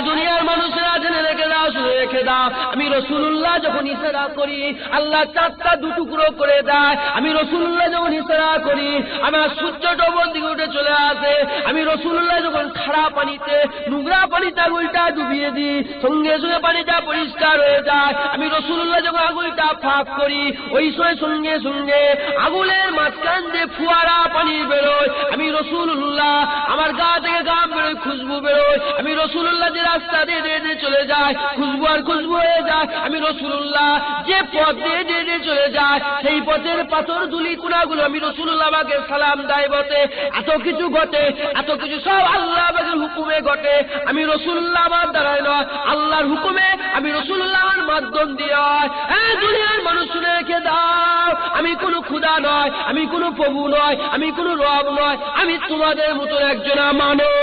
দুনিয়ার মানুষেরা জেনে রেখে দাও, শুনে রেখে দাও, আমি রাসূলুল্লাহ যখন ইশারা করি আল্লাহ চারটা দুটুকরো করে দেয়। আমি রাসূলুল্লাহ যখন ইশারা করি আমার সূর্য ডবল দিকে উঠে চলে আসে। আমি রাসূলুল্লাহ যখন খাড়া পানিতে নোংরা পানিতে আঙুলটা ডুবিয়ে দিই সঙ্গে সঙ্গে পানিটা পরিষ্কার হয়ে যায়। আমি রাসূলুল্লাহ যখন আঙুলটা ফাঁক করি ওই সঙ্গে সঙ্গে আঙুলের মাঝখান দিয়ে ফুয়ারা পানি বেরোয়। আমি রাসূলুল্লাহ আমার গা থেকে গাম বেরোয়, খুশবু বেরোয়। আমি রাসূলুল্লাহ যে রাস্তা দিয়ে দিয়ে চলে যায় খুশবু আর খুশবু হয়ে যায়। আমি রাসূলুল্লাহ যে পথ দিয়ে দিয়ে চলে যায় সেই পথের পাথর ধুলি কুনাগুলো আমি রাসূলুল্লাহ আমাকে সালাম দেয় বটে। এত কিছু ঘটে, এত কিছু সব আল্লাহ আমাদের হুকুমে ঘটে। আমি রাসূলুল্লাহ আমার দ্বারাই নয়, আল্লাহর হুকুমে আমি রাসূলুল্লাহ আমার মাধ্যম দিয়ে হয়। হ্যাঁ দুনিয়ার মানুষ শুনে রেখে দাও, আমি কোনো খোদা নয়, আমি কোনো প্রভু নয়, আমি কোনো রব নয়, আমি তোমাদের মতো একজন মানব।